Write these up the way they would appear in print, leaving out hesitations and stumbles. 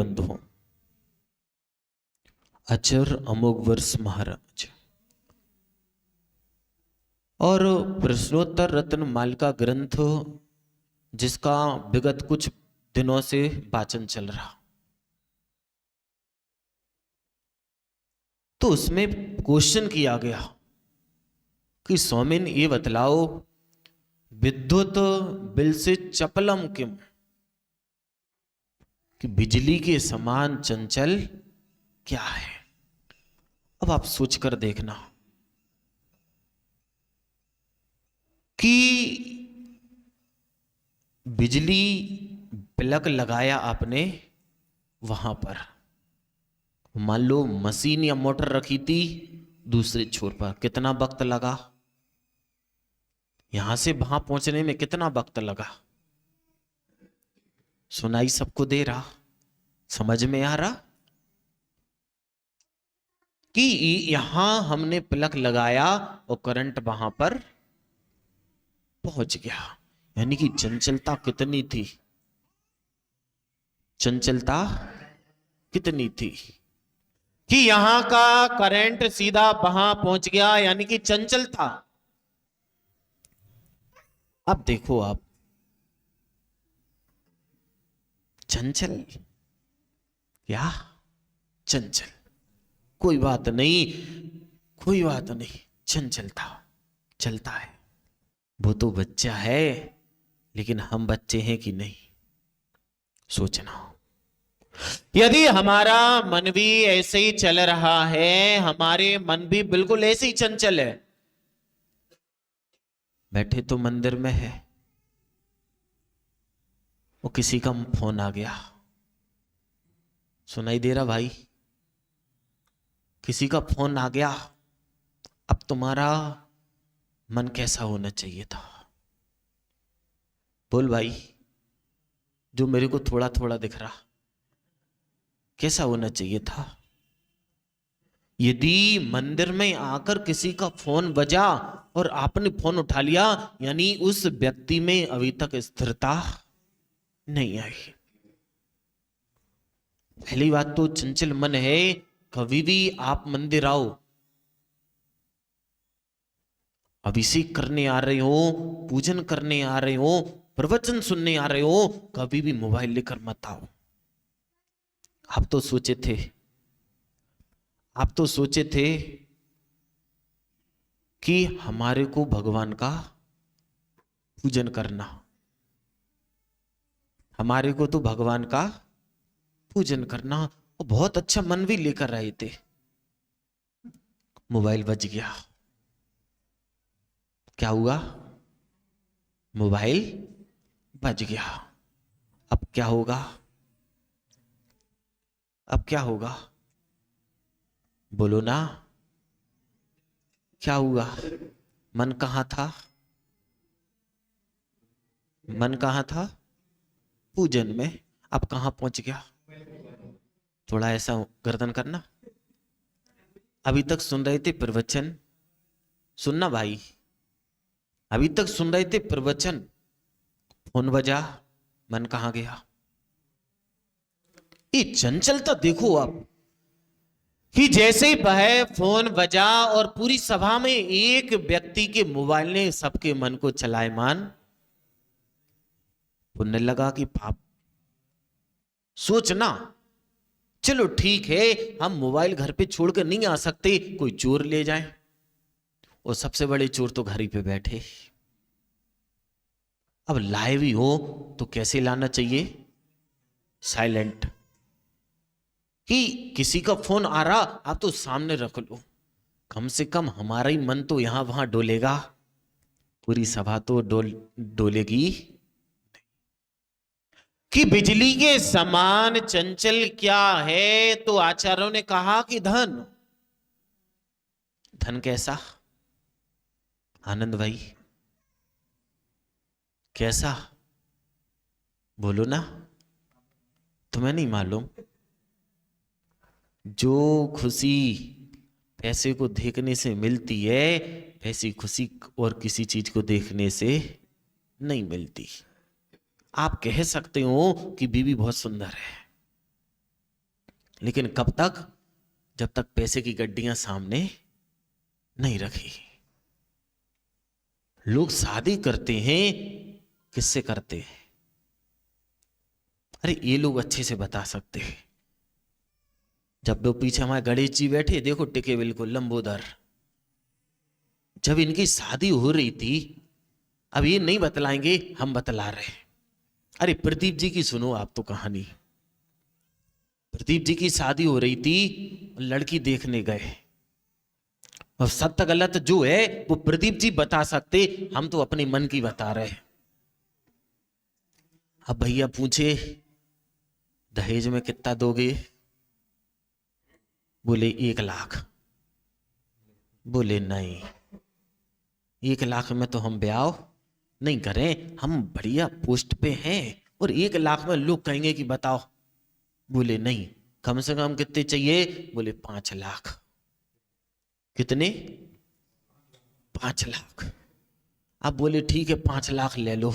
बंधुओं, अचर अमोघ वर्ष महाराज और प्रश्नोत्तर रत्न मालिका ग्रंथ, जिसका विगत कुछ दिनों से वाचन चल रहा, तो उसमें क्वेश्चन किया गया कि स्वामिन ये बतलाओ, विद्युत बिल से चपलम किम, कि बिजली के समान चंचल क्या है। अब आप सोचकर देखना कि बिजली प्लग लगाया आपने वहां पर, मान लो मशीन या मोटर रखी थी दूसरे छोर पर, कितना वक्त लगा, यहां से वहां पहुंचने में कितना वक्त लगा। सुनाई सबको दे रहा, समझ में आ रहा कि यहां हमने प्लग लगाया और करंट वहां पर पहुंच गया, यानी कि चंचलता कितनी थी, चंचलता कितनी थी कि यहां का करंट सीधा वहां पहुंच गया, यानी कि चंचलता। अब देखो आप, चंचल क्या, चंचल, कोई बात नहीं, कोई बात नहीं, चंचलता चलता है। वो तो बच्चा है, लेकिन हम बच्चे हैं कि नहीं, सोचना। यदि हमारा मन भी ऐसे ही चल रहा है, हमारे मन भी बिल्कुल ऐसे ही चंचल है, बैठे तो मंदिर में है, वो किसी का फोन आ गया, सुनाई दे रहा भाई, किसी का फोन आ गया, अब तुम्हारा मन कैसा होना चाहिए था, बोल भाई, जो मेरे को थोड़ा थोड़ा दिख रहा, कैसा होना चाहिए था। यदि मंदिर में आकर किसी का फोन बजा और आपने फोन उठा लिया, यानी उस व्यक्ति में अभी तक स्थिरता नहीं आई। पहली बात तो चंचल मन है, कभी भी आप मंदिर आओ, अभिषेक करने आ रहे हो, पूजन करने आ रहे हो, प्रवचन सुनने आ रहे हो, कभी भी मोबाइल लेकर मत आओ। आप तो सोचे थे, आप तो सोचे थे कि हमारे को भगवान का पूजन करना, हमारे को तो भगवान का पूजन करना, और बहुत अच्छा मन भी लेकर आए थे, मोबाइल बज गया, क्या हुआ, मोबाइल बज गया। अब क्या होगा, अब क्या होगा, बोलो ना, क्या हुआ, मन कहां था, मन कहां था, पूजन में, अब कहां पहुंच गया। थोड़ा ऐसा गर्दन करना, अभी तक सुन रहे थे प्रवचन, सुनना भाई, अभी तक सुन रहे थे प्रवचन, फोन बजा, मन कहां गया। ये चंचलता देखो आप, कि जैसे ही वह फोन बजा और पूरी सभा में एक व्यक्ति के मोबाइल ने सबके मन को चलायमान, पुण्य लगा कि पाप, सोचना, चलो ठीक है, हम मोबाइल घर पे छोड़कर नहीं आ सकते, कोई चोर ले जाए, और सबसे बड़े चोर तो घर ही पे बैठे। अब लाए भी हो तो कैसे लाना चाहिए, साइलेंट, कि किसी का फोन आ रहा आप तो सामने रख लो, कम से कम हमारा ही मन तो यहां वहां डोलेगा, पूरी सभा तो डोलेगी। कि बिजली के समान चंचल क्या है, तो आचार्यों ने कहा कि धन, धन कैसा, आनंद भाई कैसा, बोलो ना, तुम्हें नहीं मालूम, जो खुशी पैसे को देखने से मिलती है, वैसी खुशी और किसी चीज को देखने से नहीं मिलती। आप कह सकते हो कि बीवी बहुत सुंदर है, लेकिन कब तक? जब तक पैसे की गड्डियां सामने नहीं रखी। लोग शादी करते हैं, किससे करते हैं? अरे ये लोग अच्छे से बता सकते हैं। जब वो पीछे हमारे गणेश जी बैठे, देखो टिके बिल्कुल लंबोदर। जब इनकी शादी हो रही थी, अब ये नहीं बतलाएंगे, हम बतला रहे। अरे प्रदीप जी की सुनो आप तो कहानी। प्रदीप जी की शादी हो रही थी, लड़की देखने गए, और सत्य गलत जो है वो प्रदीप जी बता सकते, हम तो अपने मन की बता रहे। अब भैया पूछे दहेज में कितना दोगे? बोले 1 लाख। बोले नहीं, 1 लाख में तो हम ब्याह नहीं करें, हम बढ़िया पोस्ट पे हैं, और 1 लाख में लोग कहेंगे कि बताओ। बोले नहीं, कम से कम कितने चाहिए? बोले 5 लाख। कितने? 5 लाख। अब बोले ठीक है 5 लाख ले लो,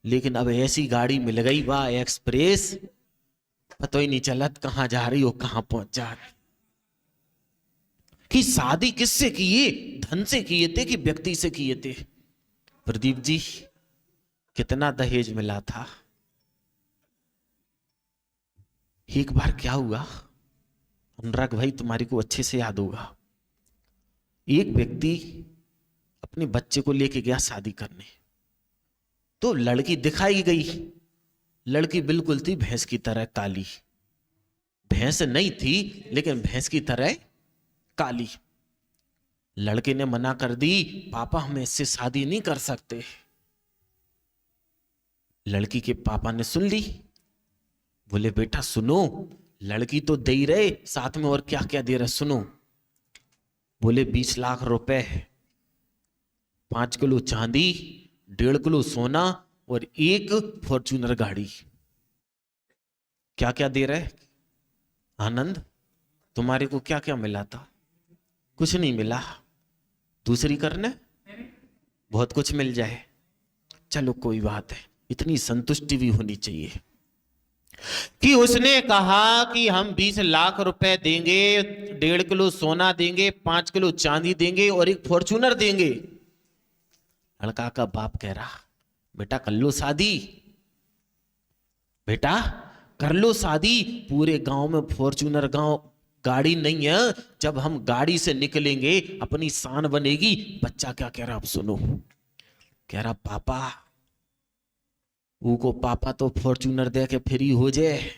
लेकिन अब ऐसी गाड़ी मिल गई वाह एक्सप्रेस, पता ही नहीं चला कहां जा रही हो कहां पहुंच जा रही। कि शादी किससे किए? धन से किए थे कि व्यक्ति से किए थे? प्रदीप जी कितना दहेज मिला था? एक बार क्या हुआ, अनुराग भाई तुम्हारी को अच्छे से याद होगा। एक व्यक्ति अपने बच्चे को लेके गया शादी करने, तो लड़की दिखाई गई। लड़की बिल्कुल थी भैंस की तरह काली। भैंस नहीं थी, लेकिन भैंस की तरह काली। लड़के ने मना कर दी, पापा हम इससे शादी नहीं कर सकते। लड़की के पापा ने सुन ली, बोले बेटा सुनो, लड़की तो दे ही रहे, साथ में और क्या क्या दे रहे सुनो। बोले 20 लाख रुपए, 5 किलो चांदी, 1.5 किलो सोना और 1 फॉर्च्यूनर गाड़ी। क्या क्या दे रहे? आनंद तुम्हारे को क्या क्या मिला था? कुछ नहीं मिला। दूसरी करने बहुत कुछ मिल जाए, चलो कोई बात है, इतनी संतुष्टि भी होनी चाहिए कि उसने कहा कि हम 20 लाख रुपए देंगे, 1.5 किलो सोना देंगे, 5 किलो चांदी देंगे और 1 फॉर्च्यूनर देंगे। लड़का का बाप कह रहा बेटा कर लो शादी, बेटा कर लो शादी, पूरे गांव में फॉर्च्यूनर गांव गाड़ी नहीं है, जब हम गाड़ी से निकलेंगे अपनी शान बनेगी। बच्चा क्या कह रहा, आप सुनो। कह रहा पापा, वो पापा तो फॉर्च्यूनर दे के फ्री हो जाए,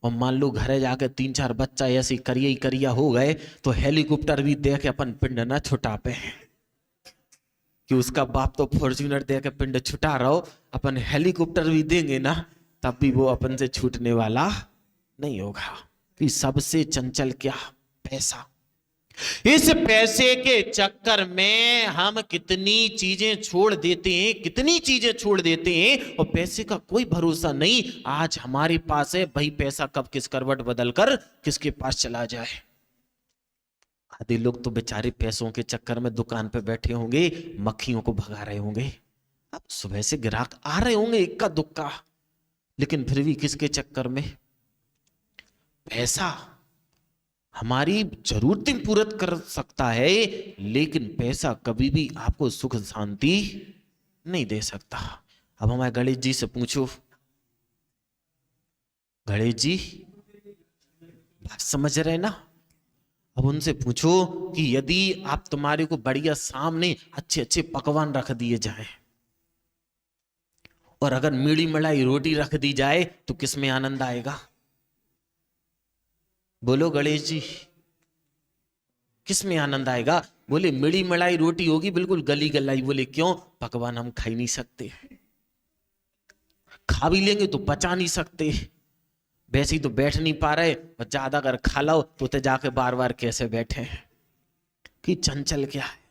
और मान लो घरे जाके 3-4 बच्चा ऐसे करिया ही करिया हो गए, तो हेलीकॉप्टर भी दे के अपन पिंड ना छुटा पे, कि उसका बाप तो फॉर्च्यूनर दे के पिंड छुटा रहो, अपन हेलीकॉप्टर भी देंगे ना, तब भी वो अपन से छूटने वाला नहीं होगा। कि सबसे चंचल क्या? पैसा। इस पैसे के चक्कर में हम कितनी चीजें छोड़ देते हैं, कितनी चीजें छोड़ देते हैं, और पैसे का कोई भरोसा नहीं। आज हमारे पास है भाई पैसा, कब किस करवट बदलकर किसके पास चला जाए। आधे लोग तो बेचारे पैसों के चक्कर में दुकान पे बैठे होंगे, मक्खियों को भगा रहे होंगे। अब सुबह से ग्राहक आ रहे होंगे इक्का दुक्का, लेकिन फिर भी किसके चक्कर में? पैसा हमारी जरूरतें पूरा कर सकता है, लेकिन पैसा कभी भी आपको सुख शांति नहीं दे सकता। अब हमारे गणेश जी से पूछो, गणेश जी बात समझ रहे ना? अब उनसे पूछो कि यदि आप तुम्हारे को बढ़िया सामने अच्छे अच्छे पकवान रख दिए जाए, और अगर मीठी मलाई रोटी रख दी जाए, तो किस में आनंद आएगा? बोलो गणेश जी, किस में आनंद आएगा? बोले मीठी मलाई रोटी होगी बिल्कुल गली गलाई। बोले क्यों? पकवान हम खा ही नहीं सकते, खा भी लेंगे तो पचा नहीं सकते, वैसे ही तो बैठ नहीं पा रहे, और ज्यादा अगर खा लो तो जाके बार बार कैसे बैठे। कि चंचल क्या है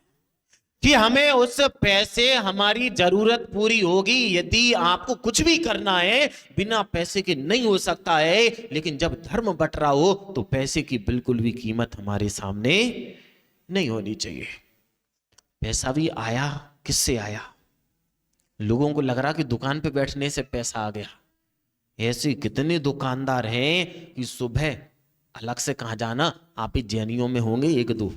कि हमें उस पैसे हमारी जरूरत पूरी होगी। यदि आपको कुछ भी करना है बिना पैसे के नहीं हो सकता है, लेकिन जब धर्म बट रहा हो तो पैसे की बिल्कुल भी कीमत हमारे सामने नहीं होनी चाहिए। पैसा भी आया, किससे आया? लोगों को लग रहा कि दुकान पे बैठने से पैसा आ गया। ऐसे कितने दुकानदार हैं कि सुबह अलग से कहाँ जाना, आप ही जैनियों में होंगे एक दो,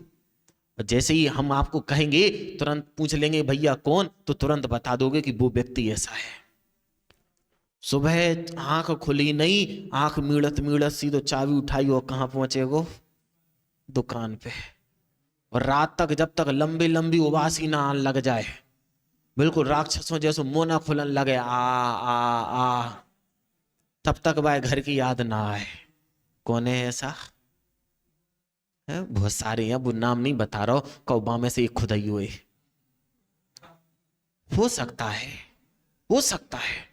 जैसे ही हम आपको कहेंगे तुरंत पूछ लेंगे भैया कौन, तो तुरंत बता दोगे कि वो व्यक्ति ऐसा है। सुबह आंख खुली नहीं, आंख मीड़त मीड़त सीधो चाबी उठाई और कहाँ पहुंचे वो, दुकान पे। और रात तक जब तक लंबी लंबी उबासी ना लग जाए, बिल्कुल राक्षसों जैसे मुंह ना खुलन लगे आ, तब तक वह घर की याद ना आए। कौन है ऐसा? है बहुत सारे हैं, वो नाम नहीं बता रहा हूं, कौबा में से एक खुदाई हुए। हो सकता है, हो सकता है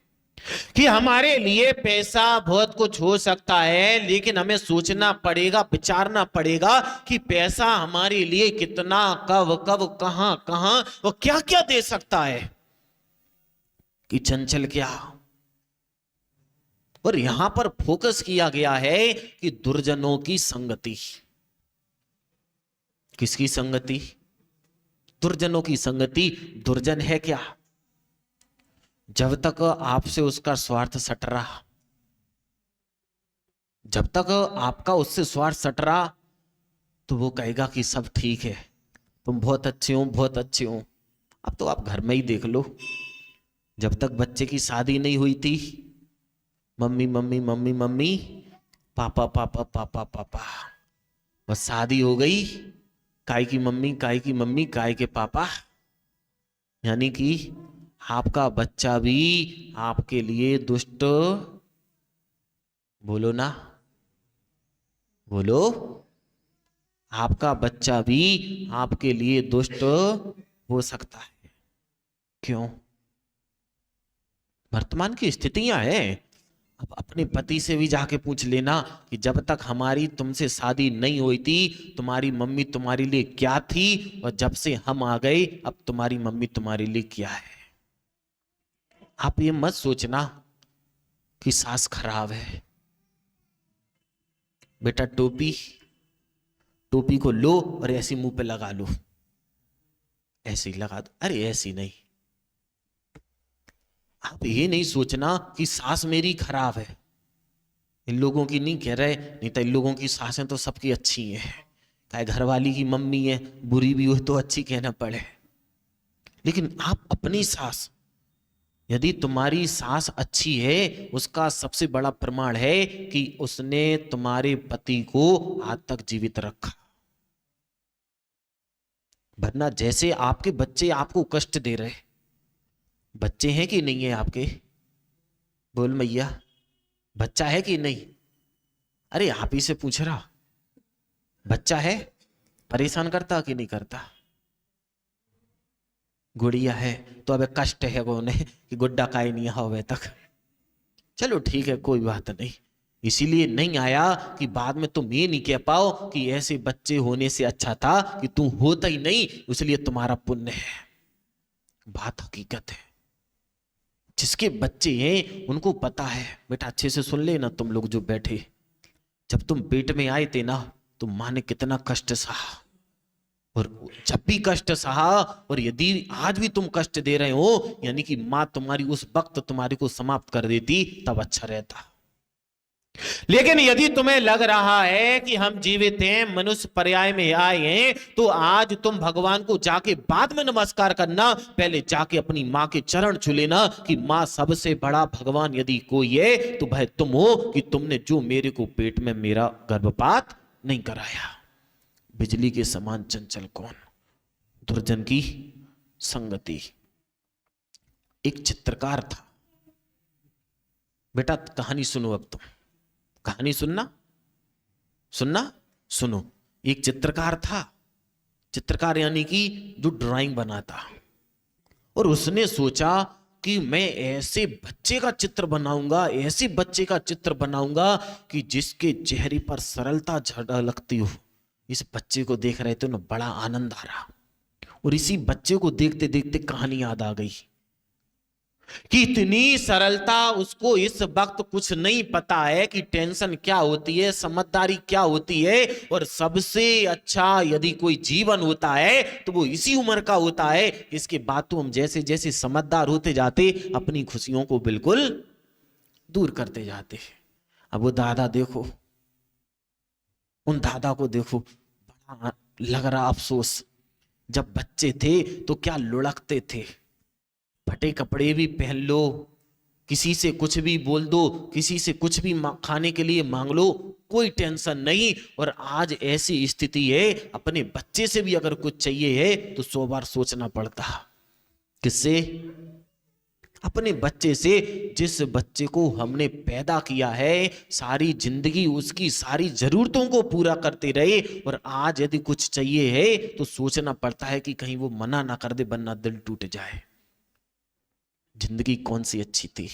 कि हमारे लिए पैसा बहुत कुछ हो सकता है, लेकिन हमें सोचना पड़ेगा, विचारना पड़ेगा कि पैसा हमारे लिए कितना, कब कब, कहां कहां और क्या क्या दे सकता है। कि चंचल क्या, और यहां पर फोकस किया गया है कि दुर्जनों की संगति। किसकी संगति? दुर्जनों की संगति। दुर्जन है क्या? जब तक आपसे उसका स्वार्थ सट रहा, जब तक आपका उससे स्वार्थ सट रहा, तो वो कहेगा कि सब ठीक है, तुम बहुत अच्छे हो, बहुत अच्छे हो। अब तो आप घर में ही देख लो, जब तक बच्चे की शादी नहीं हुई थी, मम्मी मम्मी मम्मी मम्मी, पापा पापा पापा पापा, बस शादी हो गई, काय की मम्मी, काय की मम्मी, काय के पापा। यानी कि आपका बच्चा भी आपके लिए दुष्ट, बोलो ना, बोलो, आपका बच्चा भी आपके लिए दुष्ट हो सकता है। क्यों? वर्तमान की स्थितियां हैं। अब अपने पति से भी जाके पूछ लेना कि जब तक हमारी तुमसे शादी नहीं हुई थी, तुम्हारी मम्मी तुम्हारे लिए क्या थी, और जब से हम आ गए अब तुम्हारी मम्मी तुम्हारे लिए क्या है। आप ये मत सोचना कि सास खराब है। बेटा टोपी, टोपी को लो और ऐसी मुंह पे लगा लो, ऐसे ही लगा दो। अरे ऐसी नहीं, आप ये नहीं सोचना कि सास मेरी खराब है। इन लोगों की नहीं कह रहे, नहीं तो इन लोगों की सासें तो सबकी अच्छी हैं, चाहे घरवाली की मम्मी है बुरी भी हो तो अच्छी कहना पड़े। लेकिन आप अपनी सास, यदि तुम्हारी सास अच्छी है, उसका सबसे बड़ा प्रमाण है कि उसने तुम्हारे पति को आज तक जीवित रखा। वरना जैसे आपके बच्चे आपको कष्ट दे रहे, बच्चे हैं कि नहीं है आपके, बोल मैया, बच्चा है कि नहीं? अरे आप ही से पूछ रहा, बच्चा है, परेशान करता कि नहीं करता? गुड़िया है तो अब कष्ट है वो उन्हें कि गुड्डा का ही नहीं होवे तक। चलो ठीक है, कोई बात नहीं, इसीलिए नहीं आया कि बाद में तुम ये नहीं कह पाओ कि ऐसे बच्चे होने से अच्छा था कि तू होता ही नहीं, इसलिए तुम्हारा पुण्य है। बात हकीकत है, जिसके बच्चे हैं उनको पता है। बेटा अच्छे से सुन लेना तुम लोग जो बैठे, जब तुम पेट में आए थे ना, तो माँ ने कितना कष्ट सहा, और जब भी कष्ट सहा, और यदि आज भी तुम कष्ट दे रहे हो, यानी कि माँ तुम्हारी उस वक्त तुम्हारी को समाप्त कर देती, तब अच्छा रहता। लेकिन यदि तुम्हें लग रहा है कि हम जीवित हैं, मनुष्य पर्याय में आए हैं, तो आज तुम भगवान को जाके बाद में नमस्कार करना, पहले जाके अपनी माँ के चरण छू लेना कि माँ सबसे बड़ा भगवान यदि कोई है तो भाई तुम हो, कि तुमने जो मेरे को पेट में मेरा गर्भपात नहीं कराया। बिजली के समान चंचल कौन? दुर्जन की संगति। एक चित्रकार था, बेटा कहानी सुनो, अब तुम कहानी सुनना, सुनना, सुनो। एक चित्रकार था, चित्रकार यानी कि जो ड्राइंग बनाता, और उसने सोचा कि मैं ऐसे बच्चे का चित्र बनाऊंगा, ऐसे बच्चे का चित्र बनाऊंगा कि जिसके चेहरे पर सरलता झलकती हो। इस बच्चे को देख रहे थे ना, बड़ा आनंद आ रहा, और इसी बच्चे को देखते देखते कहानी याद आ गई कि इतनी सरलता उसको इस वक्त कुछ नहीं पता है कि टेंशन क्या होती है, समझदारी क्या होती है, और सबसे अच्छा यदि कोई जीवन होता है तो वो इसी उम्र का होता है। इसके बाद तो हम जैसे जैसे समझदार होते जाते, अपनी खुशियों को बिल्कुल दूर करते जाते। अब वो दादा देखो, उन दादा को देखो, बड़ा लग रहा अफसोस। जब बच्चे थे तो क्या लुढ़कते थे, फटे कपड़े भी पहन लो, किसी से कुछ भी बोल दो, किसी से कुछ भी खाने के लिए मांग लो, कोई टेंशन नहीं। और आज ऐसी स्थिति है, अपने बच्चे से भी अगर कुछ चाहिए है तो 100 बार सोचना पड़ता। किससे? अपने बच्चे से, जिस बच्चे को हमने पैदा किया है, सारी जिंदगी उसकी सारी जरूरतों को पूरा करते रहे, और आज यदि कुछ चाहिए है तो सोचना पड़ता है कि कहीं वो मना ना कर दे, वरना दिल टूट जाए। जिंदगी कौन सी अच्छी थी।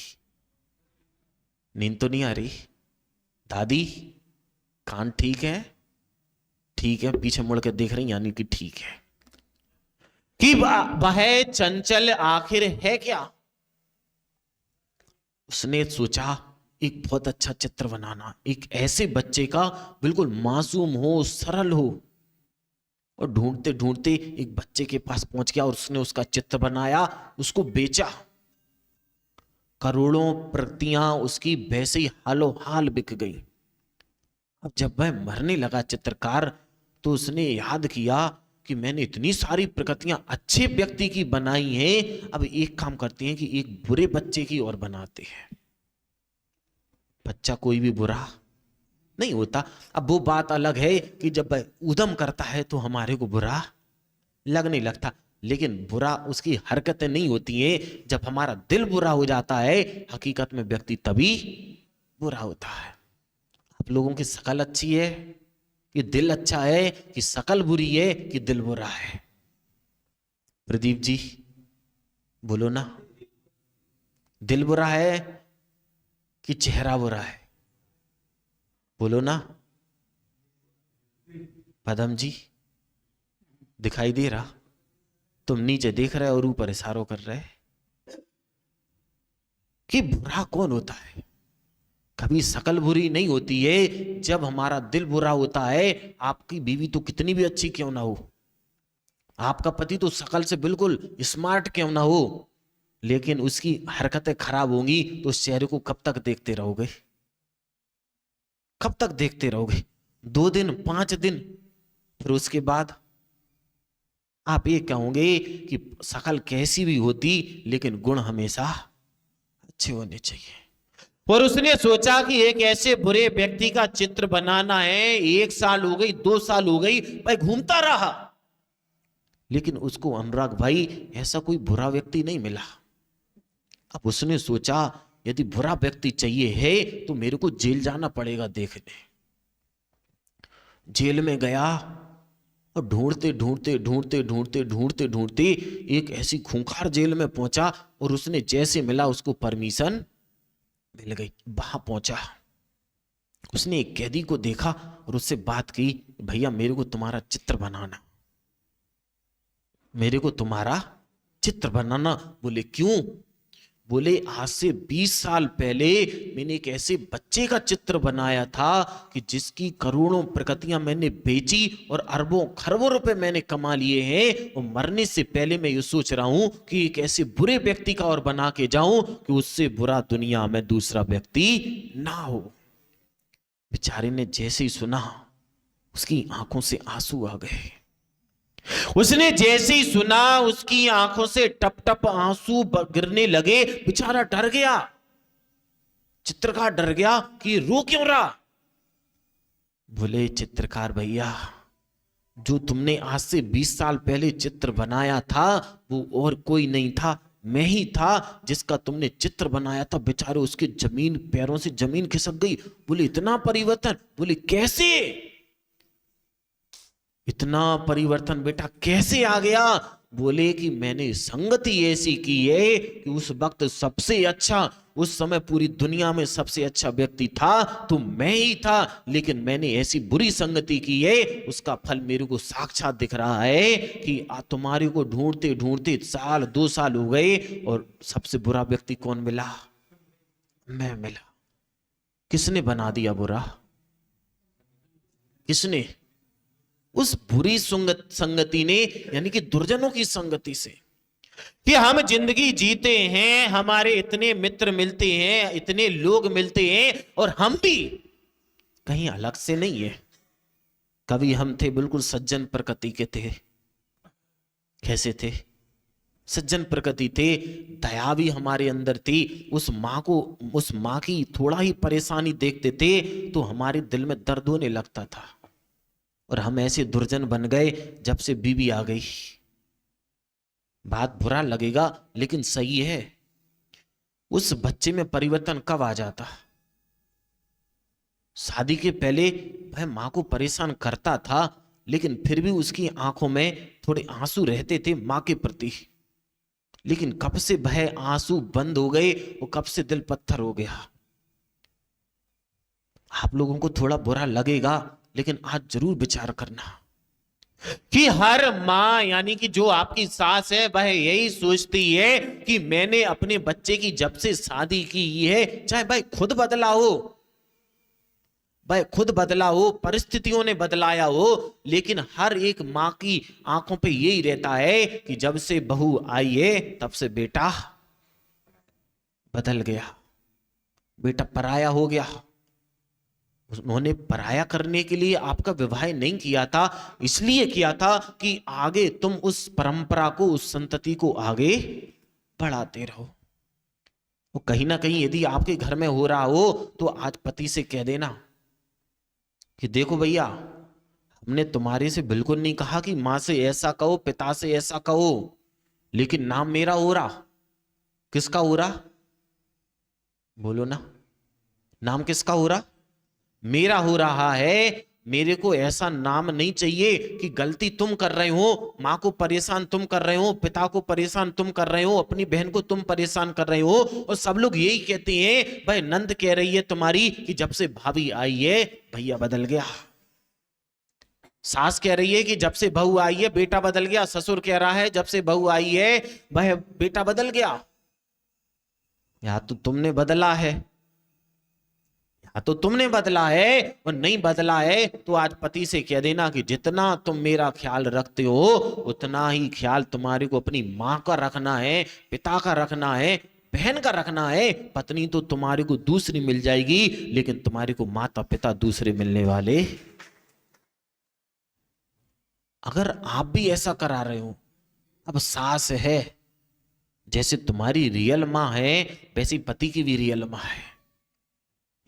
नींद तो नहीं आ रही? दादी कान ठीक है? ठीक है, पीछे मुड़ के देख रही, यानी कि ठीक है। कि वह चंचल आखिर है क्या? उसने सोचा एक बहुत अच्छा चित्र बनाना, एक ऐसे बच्चे का बिल्कुल मासूम हो, सरल हो। और ढूंढते ढूंढते एक बच्चे के पास पहुंच गया और उसने उसका चित्र बनाया, उसको बेचा। करोड़ों प्रतियां उसकी वैसे ही हालो हाल बिक गई। अब जब वह मरने लगा चित्रकार, तो उसने याद किया कि मैंने इतनी सारी प्रकृतियां अच्छे व्यक्ति की बनाई हैं, अब एक काम करते हैं कि एक बुरे बच्चे की और बनाते हैं। बच्चा कोई भी बुरा नहीं होता। अब वो बात अलग है कि जब वह उद्यम करता है तो हमारे को बुरा लगने लगता, लेकिन बुरा उसकी हरकतें नहीं होती हैं। जब हमारा दिल बुरा हो जाता है, हकीकत में व्यक्ति तभी बुरा होता है। आप लोगों की शकल अच्छी है कि दिल अच्छा है, कि शकल बुरी है कि दिल बुरा है? प्रदीप जी बोलो ना, दिल बुरा है कि चेहरा बुरा है? बोलो ना। पदम जी दिखाई दे रहा? तुम नीचे देख रहे और ऊपर इशारों कर रहे कि बुरा कौन होता है? कभी शकल बुरी नहीं होती है, जब हमारा दिल बुरा होता है। आपकी बीवी तो कितनी भी अच्छी क्यों ना हो, आपका पति तो शकल से बिल्कुल स्मार्ट क्यों ना हो, लेकिन उसकी हरकतें खराब होंगी तो उस चेहरे को कब तक देखते रहोगे? कब तक देखते रहोगे? 2 दिन, 5 दिन, फिर उसके बाद आप ये कहोगे कि शकल कैसी भी होती लेकिन गुण हमेशा अच्छे होने चाहिए। और उसने सोचा कि एक ऐसे बुरे व्यक्ति का चित्र बनाना है। 1 साल हो गई, 2 साल हो गई, भाई घूमता रहा, लेकिन उसको अनुराग भाई ऐसा कोई बुरा व्यक्ति नहीं मिला। अब उसने सोचा यदि बुरा व्यक्ति चाहिए है तो मेरे को जेल जाना पड़ेगा देखने। जेल में गया और ढूंढते ढूंढते ढूंढते ढूंढते ढूंढते ढूंढते एक ऐसी खूंखार जेल में पहुंचा, और उसने जैसे मिला उसको परमिशन मिल गई। वहां पहुंचा, उसने एक कैदी को देखा और उससे बात की, भैया मेरे को तुम्हारा चित्र बनाना, मेरे को तुम्हारा चित्र बनाना। बोले क्यों? बोले आज से 20 साल पहले मैंने एक ऐसे बच्चे का चित्र बनाया था कि जिसकी करोड़ों प्रकृतियां मैंने बेची और अरबों खरबों रुपए मैंने कमा लिए हैं, और मरने से पहले मैं ये सोच रहा हूं कि एक ऐसे बुरे व्यक्ति का और बना के जाऊं कि उससे बुरा दुनिया में दूसरा व्यक्ति ना हो। बेचारे ने जैसे ही सुना, उसकी आंखों से आंसू आ गए। उसने जैसे ही सुना, उसकी आंखों से टप टप आंसू गिरने लगे। बेचारा डर गया, चित्रकार डर गया कि रो क्यों रहा। बोले चित्रकार भैया, जो तुमने आज से 20 साल पहले चित्र बनाया था वो और कोई नहीं था, मैं ही था जिसका तुमने चित्र बनाया था। बेचारे उसके जमीन पैरों से जमीन खिसक गई। बोले इतना परिवर्तन? बोले कैसे? इतना परिवर्तन बेटा कैसे आ गया? बोले कि मैंने संगति ऐसी की है कि उस वक्त सबसे अच्छा, उस समय पूरी दुनिया में सबसे अच्छा व्यक्ति था तो मैं ही था, लेकिन मैंने ऐसी बुरी संगति की है, उसका फल मेरे को साक्षात दिख रहा है कि तुम्हारे को ढूंढते ढूंढते 1-2 साल हो गए और सबसे बुरा व्यक्ति कौन मिला? मैं मिला। किसने बना दिया बुरा? किसने? उस बुरी संगति ने, यानी कि दुर्जनों की संगति से। कि हम जिंदगी जीते हैं, हमारे इतने मित्र मिलते हैं, इतने लोग मिलते हैं, और हम भी कहीं अलग से नहीं है। कभी हम थे बिल्कुल सज्जन प्रकृति के थे। कैसे थे? सज्जन प्रकृति थे, दया भी हमारे अंदर थी। उस माँ की थोड़ा ही परेशानी देखते थे तो हमारे दिल में दर्द होने लगता था। और हम ऐसे दुर्जन बन गए जब से बीवी आ गई। बात बुरा लगेगा लेकिन सही है। उस बच्चे में परिवर्तन कब आ जाता? शादी के पहले वह मां को परेशान करता था, लेकिन फिर भी उसकी आंखों में थोड़े आंसू रहते थे मां के प्रति। लेकिन कब से वह आंसू बंद हो गए और कब से दिल पत्थर हो गया। आप लोगों को थोड़ा बुरा लगेगा, लेकिन आज जरूर विचार करना कि हर मां यानी कि जो आपकी सास है वह यही सोचती है कि मैंने अपने बच्चे की जब से शादी की है, चाहे भाई खुद बदला हो, भाई खुद बदला हो, परिस्थितियों ने बदलाया हो, लेकिन हर एक मां की आंखों पे यही रहता है कि जब से बहू आई है तब से बेटा बदल गया, बेटा पराया हो गया। उन्होंने पराया करने के लिए आपका विवाह नहीं किया था, इसलिए किया था कि आगे तुम उस परंपरा को, उस संतति को आगे बढ़ाते रहो। वो कहीं ना कहीं यदि आपके घर में हो रहा हो तो आज पति से कह देना कि देखो भैया, हमने तुम्हारे से बिल्कुल नहीं कहा कि मां से ऐसा कहो, पिता से ऐसा कहो, लेकिन नाम मेरा हो रहा। किसका हो रहा? बोलो ना, नाम किसका हो रहा? मेरा हो रहा है। मेरे को ऐसा नाम नहीं चाहिए कि गलती तुम कर रहे हो, मां को परेशान तुम कर रहे हो, पिता को परेशान तुम कर रहे हो, अपनी बहन को तुम परेशान कर रहे हो। और सब लोग यही कहते हैं, भाई नंद कह रही है तुम्हारी कि जब से भाभी आई है भैया बदल गया। सास कह रही है कि जब से बहू आई है बेटा बदल गया। ससुर कह रहा है जब से बहू आई है वह बेटा बदल गया। या तो तुमने बदला है, तो तुमने बदला है, और नहीं बदला है तो आज पति से कह देना कि जितना तुम मेरा ख्याल रखते हो उतना ही ख्याल तुम्हारे को अपनी मां का रखना है, पिता का रखना है, बहन का रखना है। पत्नी तो तुम्हारे को दूसरी मिल जाएगी, लेकिन तुम्हारे को माता पिता दूसरे मिलने वाले। अगर आप भी ऐसा करा रहे हो, अब सास है जैसे तुम्हारी रियल मां है वैसी पति की भी रियल मां है।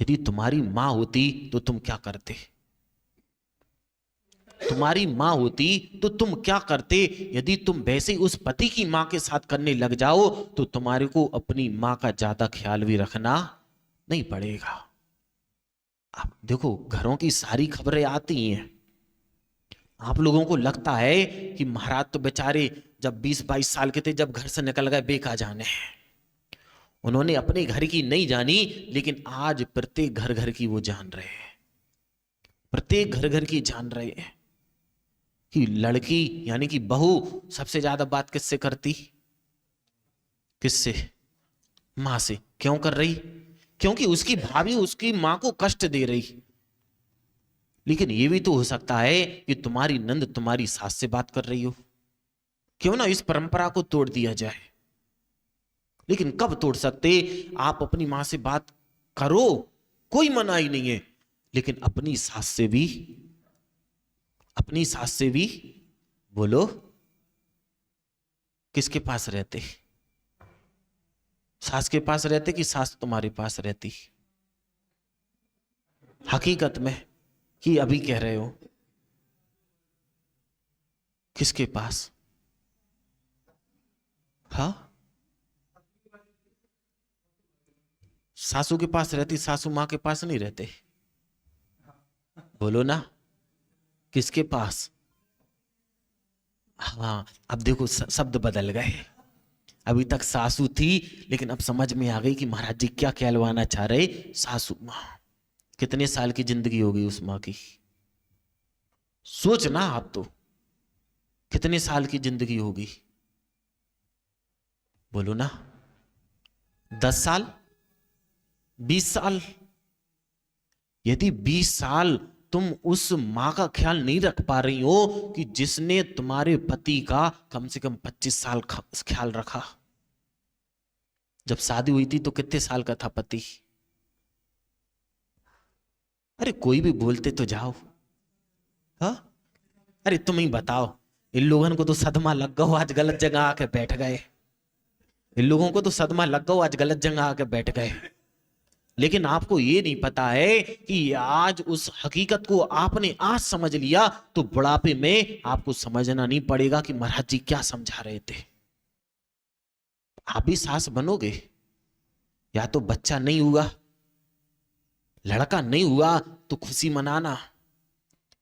यदि तुम्हारी मां होती तो तुम क्या करते? तुम्हारी मां होती तो तुम क्या करते? यदि तुम वैसे उस पति की मां के साथ करने लग जाओ तो तुम्हारे को अपनी मां का ज्यादा ख्याल भी रखना नहीं पड़ेगा। आप देखो, घरों की सारी खबरें आती हैं। आप लोगों को लगता है कि महाराज तो बेचारे जब 20-22 साल के थे जब घर से निकल गए बेका जाने, उन्होंने अपने घर की नहीं जानी, लेकिन आज प्रत्येक घर घर की वो जान रहे हैं। प्रत्येक घर घर की जान रहे हैं कि लड़की यानी कि बहू सबसे ज्यादा बात किससे करती? किससे? मां से। क्यों कर रही? क्योंकि उसकी भाभी उसकी मां को कष्ट दे रही। लेकिन ये भी तो हो सकता है कि तुम्हारी नंद तुम्हारी सास से बात कर रही हो। क्यों ना इस परंपरा को तोड़ दिया जाए? लेकिन कब तोड़ सकते? आप अपनी मां से बात करो, कोई मनाही नहीं है, लेकिन अपनी सास से भी बोलो। किसके पास रहते? सास के पास रहते कि सास तुम्हारे पास रहती? हकीकत में कि अभी कह रहे हो? किसके पास? हाँ, सासू के पास रहती, सासू मां के पास नहीं रहते। बोलो ना, किसके पास? हाँ, अब देखो शब्द बदल गए। अभी तक सासू थी, लेकिन अब समझ में आ गई कि महाराज जी क्या कहलवाना चाह रहे। सासू मां, कितने साल की जिंदगी होगी उस मां की? सोचना आप तो, कितने साल की जिंदगी होगी? बोलो ना, 10 साल, 20 साल? यदि 20 साल तुम उस मां का ख्याल नहीं रख पा रही हो कि जिसने तुम्हारे पति का कम से कम 25 साल ख्याल रखा। जब शादी हुई थी तो कितने साल का था पति? अरे कोई भी बोलते तो जाओ। हाँ, अरे तुम ही बताओ, इन लोगों को तो सदमा लग गो, आज गलत जगह आके बैठ गए। इन लोगों को तो सदमा लग गो, आज गलत जगह आके बैठ गए। लेकिन आपको ये नहीं पता है कि आज उस हकीकत को आपने आज समझ लिया तो बुढ़ापे में आपको समझना नहीं पड़ेगा कि महाराज जी क्या समझा रहे थे। आप भी सास बनोगे, या तो बच्चा नहीं हुआ, लड़का नहीं हुआ तो खुशी मनाना,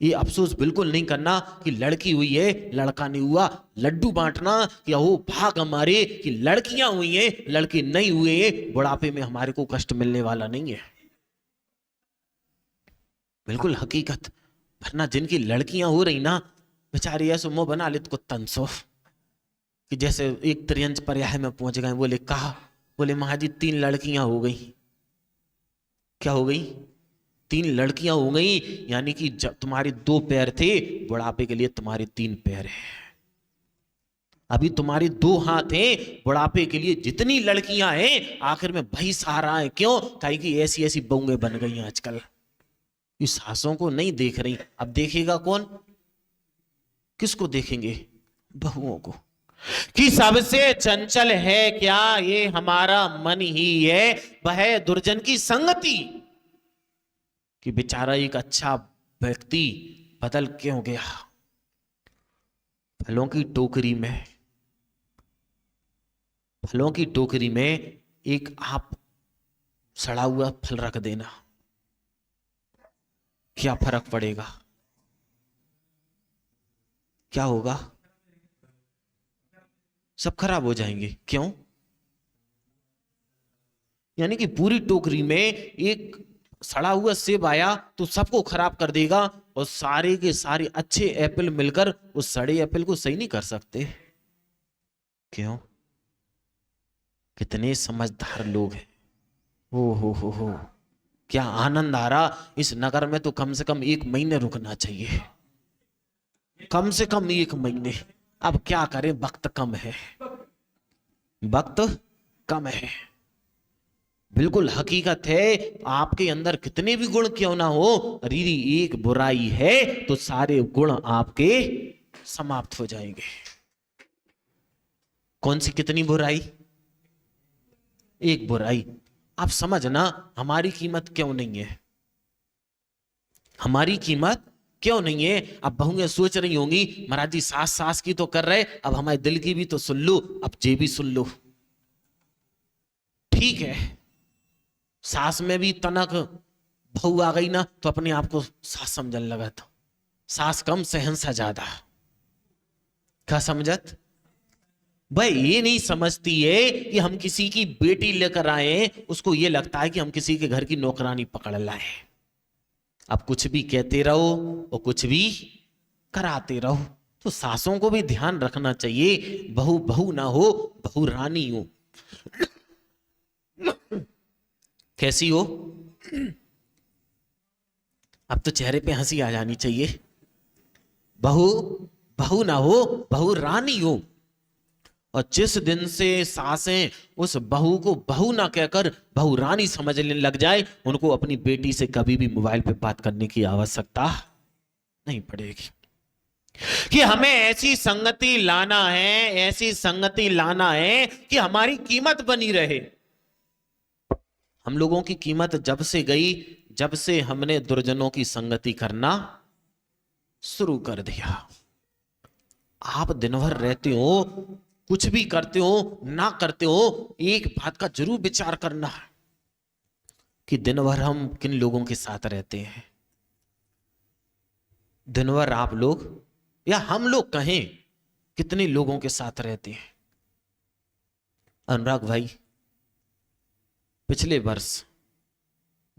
ये अफसोस बिल्कुल नहीं करना कि लड़की हुई है लड़का नहीं हुआ। लड्डू बांटना कि हो भाग हमारे कि लड़कियां हुई हैं लड़के नहीं हुए हैं, बुढ़ापे में हमारे को कष्ट मिलने वाला नहीं है। बिल्कुल हकीकत। वरना जिनकी लड़कियां हो रही ना, बेचारी ऐसे मुंह बना ले तो तनसो कि जैसे एक त्रियंच पर्याय में पहुंच गए। बोले कहा, बोले महाजी 3 लड़कियां हो गई। क्या हो गई? 3 लड़कियां हो गई, यानी कि जब तुम्हारे 2 पैर थे, बुढ़ापे के लिए तुम्हारे 3 पैर है। अभी तुम्हारे 2 हाथ हैं, बुढ़ापे के लिए जितनी लड़कियां हैं आखिर में भाई सहारा है। क्यों? कहीं की ऐसी ऐसी बहूएं बन गई हैं आजकल। इस सासों को नहीं देख रही, अब देखेगा कौन? किसको देखेंगे? बहुओं को। कि सबसे चंचल है क्या ये हमारा मन ही है, वह दुर्जन की संगति। कि बेचारा एक अच्छा व्यक्ति बदल क्यों गया? फलों की टोकरी में, फलों की टोकरी में एक आप सड़ा हुआ फल रख देना, क्या फर्क पड़ेगा? क्या होगा? सब खराब हो जाएंगे। क्यों? यानी कि पूरी टोकरी में एक सड़ा हुआ सेब आया तो सबको खराब कर देगा, और सारे के सारे अच्छे एप्पल मिलकर उस सड़े एप्पल को सही नहीं कर सकते। क्यों? कितने समझदार लोग हैं। हो, क्या आनंद आ रहा। इस नगर में तो कम से कम 1 महीने रुकना चाहिए, कम से कम 1 महीने। अब क्या करें, वक्त कम है, वक्त कम है। बिल्कुल हकीकत है। आपके अंदर कितने भी गुण क्यों ना हो, यदि एक बुराई है तो सारे गुण आपके समाप्त हो जाएंगे। कौन सी कितनी बुराई? एक बुराई। आप समझना हमारी कीमत क्यों नहीं है, हमारी कीमत क्यों नहीं है। अब बहुएं सोच रही होंगी महाराज जी सास सास की तो कर रहे, अब हमारे दिल की भी तो सुन लो, अब जे भी सुन लो। ठीक है, सास में भी तनक बहू आ गई ना तो अपने आप को सास समझने लगा। था सास कम सहनसा ज्यादा। क्या समझत? भाई ये नहीं समझती है कि हम किसी की बेटी लेकर आए, उसको ये लगता है कि हम किसी के घर की नौकरानी पकड़ लाए। अब कुछ भी कहते रहो और कुछ भी कराते रहो। तो सासों को भी ध्यान रखना चाहिए, बहू बहू ना हो, बहू रानी हो। कैसी हो? अब तो चेहरे पे हंसी आ जानी चाहिए। बहू बहू ना हो, बहू रानी हो। और जिस दिन से सासें उस बहू को बहू ना कहकर बहू रानी समझने लग जाए, उनको अपनी बेटी से कभी भी मोबाइल पे बात करने की आवश्यकता नहीं पड़ेगी। कि हमें ऐसी संगति लाना है, ऐसी संगति लाना है कि हमारी कीमत बनी रहे। हम लोगों की कीमत जब से गई, जब से हमने दुर्जनों की संगति करना शुरू कर दिया। आप दिन भर रहते हो, कुछ भी करते हो ना करते हो, एक बात का जरूर विचार करना है कि दिन भर हम किन लोगों के साथ रहते हैं। दिन भर आप लोग या हम लोग कहें कितने लोगों के साथ रहते हैं। अनुराग भाई, पिछले वर्ष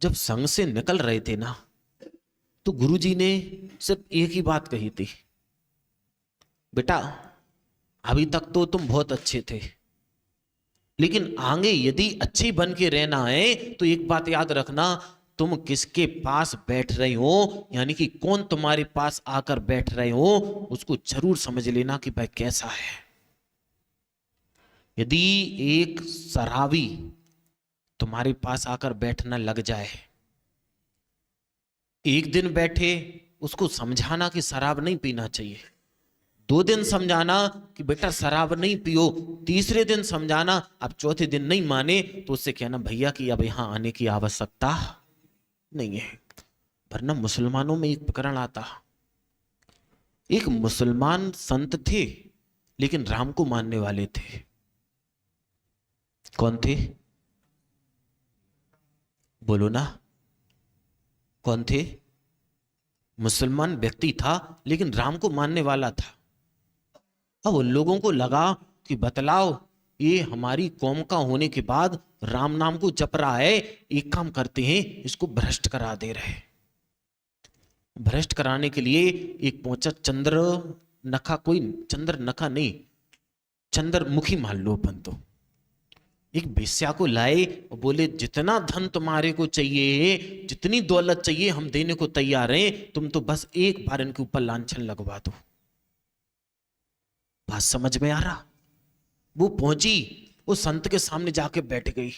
जब संघ से निकल रहे थे ना, तो गुरुजी ने सिर्फ एक ही बात कही थी, बेटा अभी तक तो तुम बहुत अच्छे थे, लेकिन आगे यदि अच्छे बन के रहना है तो एक बात याद रखना, तुम किसके पास बैठ रहे हो, यानी कि कौन तुम्हारे पास आकर बैठ रहे हो, उसको जरूर समझ लेना कि भाई कैसा है। यदि एक शराबी तुम्हारे पास आकर बैठना लग जाए, एक दिन बैठे, उसको समझाना कि शराब नहीं पीना चाहिए, 2 दिन समझाना कि बेटा शराब नहीं पियो, तीसरे दिन समझाना, अब चौथे दिन नहीं माने तो उससे कहना भैया कि अब यहां आने की आवश्यकता नहीं है। वरना मुसलमानों में एक प्रकरण आता, एक मुसलमान संत थे लेकिन राम को मानने वाले थे। कौन थे? बोलो ना, कौन थे? मुसलमान व्यक्ति था लेकिन राम को मानने वाला था। अब उन लोगों को लगा कि बतलाओ, ये हमारी कौम का होने के बाद राम नाम को जप रहा है, एक काम करते हैं इसको भ्रष्ट करा दे रहे। भ्रष्ट कराने के लिए एक पहुंचा चंद्र नखा, कोई चंद्र नखा नहीं, चंद्रमुखी मान लो अपन तो, एक वेश्या को लाए और बोले जितना धन तुम्हारे को चाहिए, जितनी दौलत चाहिए हम देने को तैयार हैं, तुम तो बस एक बार इनके ऊपर लांछन लगवा दो। बात समझ में आ रहा? वो पहुंची, वो संत के सामने जाके बैठ गई,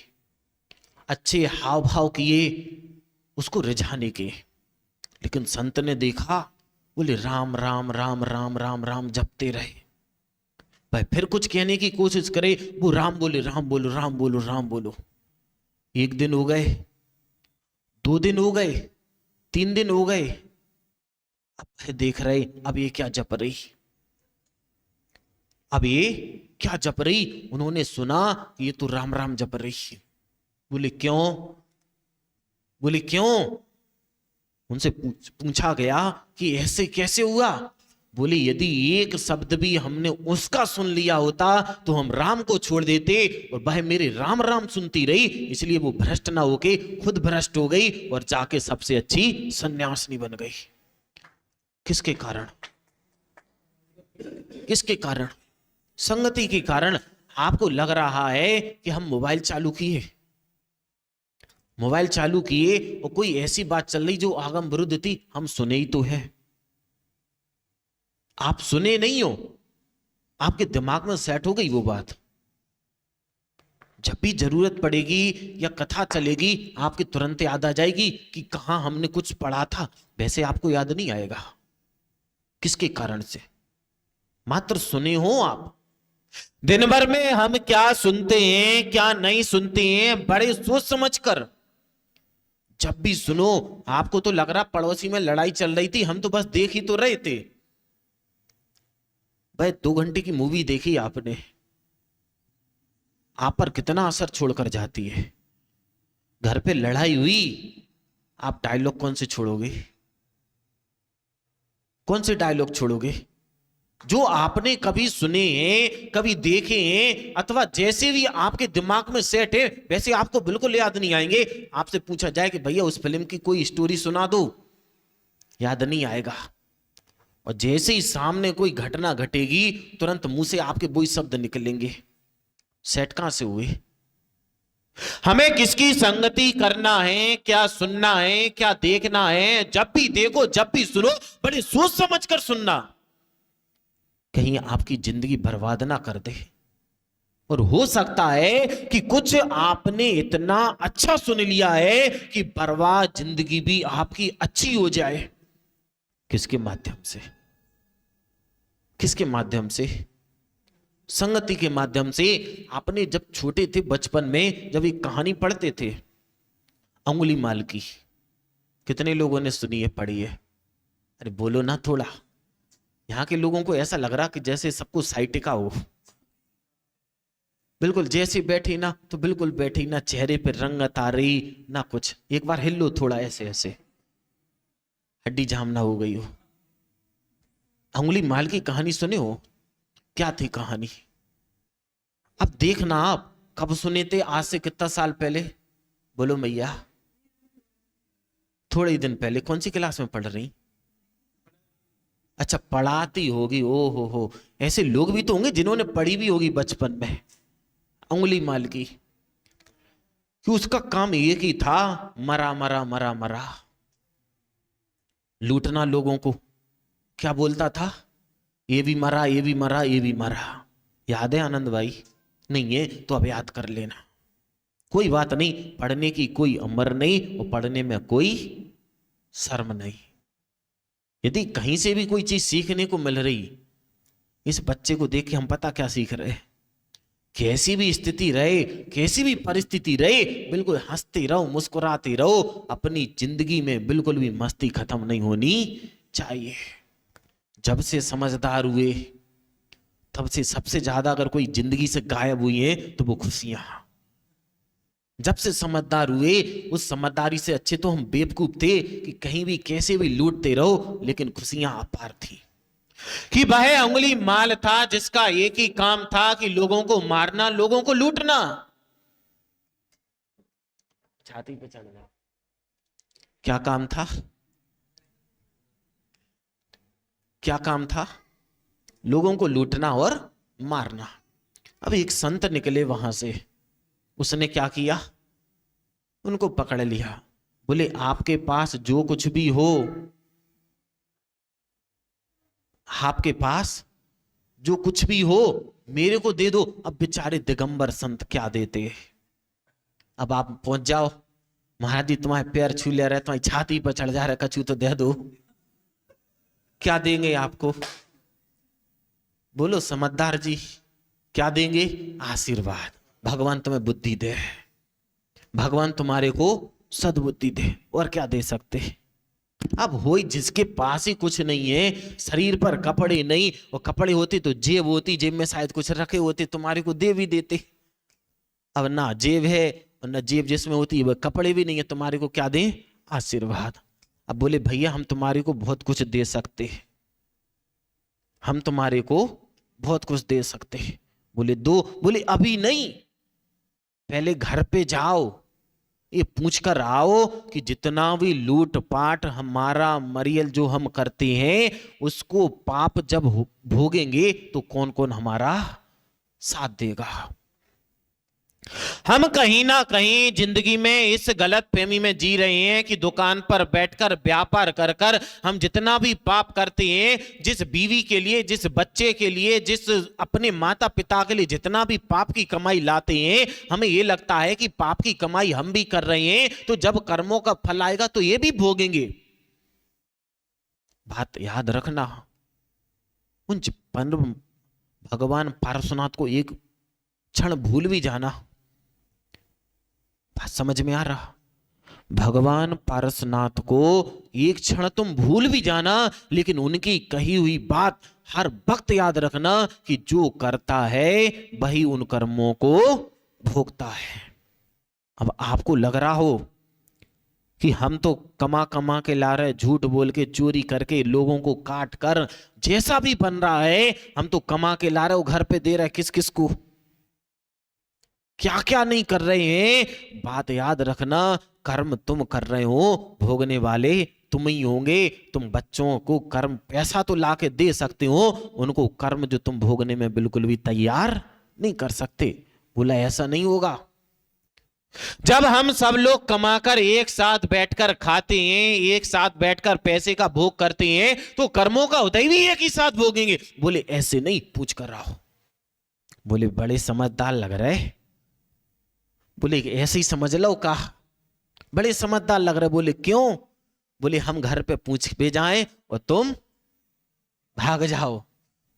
अच्छे हाव भाव किए उसको रिझाने के, लेकिन संत ने देखा, बोले राम राम राम राम राम राम जपते रहे। भाई फिर कुछ कहने की कोशिश करे, वो राम बोले, राम बोलो राम बोलो राम बोलो। 1 दिन हो गए, 2 दिन हो गए, 3 दिन हो गए, अब देख रहे अब ये क्या जप रही, अब ये क्या जप रही। उन्होंने सुना ये तो राम राम जप रही। बोले क्यों? बोले क्यों? उनसे पूछा गया कि ऐसे कैसे हुआ? बोले यदि एक शब्द भी हमने उसका सुन लिया होता तो हम राम को छोड़ देते, और वह मेरे राम राम सुनती रही, इसलिए वो भ्रष्ट ना होके खुद भ्रष्ट हो गई और जाके सबसे अच्छी सन्यासिनी बन गई। किसके कारण? किसके कारण? संगति के कारण। आपको लग रहा है कि हम मोबाइल चालू किए, मोबाइल चालू किए और कोई ऐसी बात चल रही जो आगम विरुद्ध थी, हम सुने ही तो है। आप सुने नहीं हो, आपके दिमाग में सेट हो गई वो बात। जब भी जरूरत पड़ेगी या कथा चलेगी आपके तुरंत याद आ जाएगी कि कहां हमने कुछ पढ़ा था, वैसे आपको याद नहीं आएगा। किसके कारण से? मात्र सुने हो आप। दिन भर में हम क्या सुनते हैं क्या नहीं सुनते हैं, बड़े सोच समझ कर जब भी सुनो। आपको तो लग रहा पड़ोसी में लड़ाई चल रही थी, हम तो बस देख ही तो रहे थे। भाई 2 घंटे की मूवी देखी आपने, आप पर कितना असर छोड़कर जाती है। घर पे लड़ाई हुई, आप डायलॉग कौन से छोड़ोगे? कौन से डायलॉग छोड़ोगे? जो आपने कभी सुने हैं, कभी देखे हैं, अथवा जैसे भी आपके दिमाग में सेट है वैसे आपको बिल्कुल याद नहीं आएंगे। आपसे पूछा जाए कि भैया उस फिल्म की कोई स्टोरी सुना दो, याद नहीं आएगा। और जैसे ही सामने कोई घटना घटेगी तुरंत मुंह से आपके वही शब्द निकलेंगे। सेट कहां से हुए? हमें किसकी संगति करना है, क्या सुनना है, क्या देखना है, जब भी देखो जब भी सुनो बड़े सोच समझ कर सुनना, कहीं आपकी जिंदगी बर्बाद ना कर दे। और हो सकता है कि कुछ आपने इतना अच्छा सुन लिया है कि बर्बाद जिंदगी भी आपकी अच्छी हो जाए। किसके माध्यम से? किसके माध्यम से? संगति के माध्यम से। आपने जब छोटे थे बचपन में जब एक कहानी पढ़ते थे अंगुली माल की, कितने लोगों ने सुनी है, पढ़ी है? अरे बोलो ना थोड़ा। यहां के लोगों को ऐसा लग रहा कि जैसे सबको साइटिका हो। बिल्कुल जैसे बैठी ना तो बिल्कुल बैठी ना, चेहरे पे रंगत आ रही ना कुछ। एक बार हिल लो थोड़ा, ऐसे ऐसे हड्डी जाम ना हो गई हो। अंगुली माल की कहानी सुने हो? क्या थी कहानी? अब देखना आप कब सुने थे, आज से कितना साल पहले? बोलो मैया। थोड़े ही दिन पहले। कौन सी क्लास में पढ़ रही? अच्छा पढ़ाती होगी। ओ हो, ऐसे लोग भी तो होंगे जिन्होंने पढ़ी भी होगी बचपन में अंगुली माल की। कि उसका काम एक ही था, मरा मरा मरा मरा, लूटना लोगों को। क्या बोलता था? ये भी मरा, ये भी मरा, ये भी मरा। याद है आनंद भाई? नहीं है तो अब याद कर लेना। कोई बात नहीं, पढ़ने की कोई उम्र नहीं और पढ़ने में कोई शर्म नहीं। यदि कहीं से भी कोई चीज सीखने को मिल रही, इस बच्चे को देख के हम पता क्या सीख रहे हैं, कैसी भी स्थिति रहे, कैसी भी परिस्थिति रहे, बिल्कुल हंसते रहो, मुस्कुराते रहो, अपनी जिंदगी में बिल्कुल भी मस्ती खत्म नहीं होनी चाहिए। जब से समझदार हुए तब से सबसे ज्यादा अगर कोई जिंदगी से गायब हुई है तो वो खुशियां। जब से समझदार हुए, उस समझदारी से अच्छे तो हम बेवकूफ थे कि कहीं भी कैसे भी लूटते रहो, लेकिन खुशियां अपार थी। कि वह उंगली माल था जिसका एक ही काम था कि लोगों को मारना, लोगों को लूटना, छाती पे चढ़ना। क्या काम था? क्या काम था? लोगों को लूटना और मारना। अब एक संत निकले वहां से, उसने क्या किया, उनको पकड़ लिया। बोले आपके पास जो कुछ भी हो, आपके पास जो कुछ भी हो मेरे को दे दो। अब बेचारे दिगंबर संत क्या देते। अब आप पहुंच जाओ, महाराज जी तुम्हारे पैर छू ले रहे, तुम्हारी छाती पर चढ़ जा रहे, कछू तो दे दो। क्या देंगे आपको? बोलो समझदार जी, क्या देंगे? आशीर्वाद। भगवान तुम्हें बुद्धि दे, भगवान तुम्हारे को सद्बुद्धि दे, और क्या दे सकते। अब हो जिसके पास ही कुछ नहीं है, शरीर पर कपड़े नहीं, और कपड़े होते तो जेब होती, जेब में शायद कुछ रखे होते, तुम्हारे को दे भी देते। अब ना जेब है और ना जेब जिसमें होती है, कपड़े भी नहीं है, तुम्हारे को क्या दें? आशीर्वाद। अब बोले भैया हम तुम्हारे को बहुत कुछ दे सकते हैं, हम तुम्हारे को बहुत कुछ दे सकते हैं। बोले दो। बोले अभी नहीं, पहले घर पे जाओ, ये पूछ कर आओ कि जितना भी लूट पाट हमारा मरियल जो हम करते हैं, उसको पाप जब भोगेंगे तो कौन कौन हमारा साथ देगा। हम कहीं ना कहीं जिंदगी में इस गलत फहमी में जी रहे हैं कि दुकान पर बैठकर व्यापार कर कर हम जितना भी पाप करते हैं, जिस बीवी के लिए, जिस बच्चे के लिए, जिस अपने माता पिता के लिए जितना भी पाप की कमाई लाते हैं, हमें यह लगता है कि पाप की कमाई हम भी कर रहे हैं, तो जब कर्मों का फल आएगा तो ये भी भोगेंगे। बात याद रखना, उन भगवान पार्श्वनाथ को एक क्षण भूल भी जाना। बात समझ में आ रहा? भगवान पारसनाथ को एक क्षण तुम भूल भी जाना, लेकिन उनकी कही हुई बात हर वक्त याद रखना कि जो करता है वही उन कर्मों को भोगता है। अब आपको लग रहा हो कि हम तो कमा कमा के ला रहे, झूठ बोल के, चोरी करके, लोगों को काट कर, जैसा भी बन रहा है हम तो कमा के ला रहे हो, घर पे दे रहे, किस किस को, क्या क्या नहीं कर रहे हैं। बात याद रखना, कर्म तुम कर रहे हो, भोगने वाले तुम ही होंगे। तुम बच्चों को कर्म पैसा तो ला के दे सकते हो, उनको कर्म जो तुम भोगने में बिल्कुल भी तैयार नहीं कर सकते। बोला ऐसा नहीं होगा। जब हम सब लोग कमाकर एक साथ बैठकर खाते हैं, एक साथ बैठकर पैसे का भोग करते हैं, तो कर्मों का उदय भी एक ही साथ भोगेंगे। बोले ऐसे नहीं, पूछ कर रहा हो। बोले बड़े समझदार लग रहे। बोले ऐसे ही समझ लो, कहा बड़े समझदार लग रहे। बोले क्यों? बोले हम घर पे पूछ पे जाएं और तुम भाग जाओ।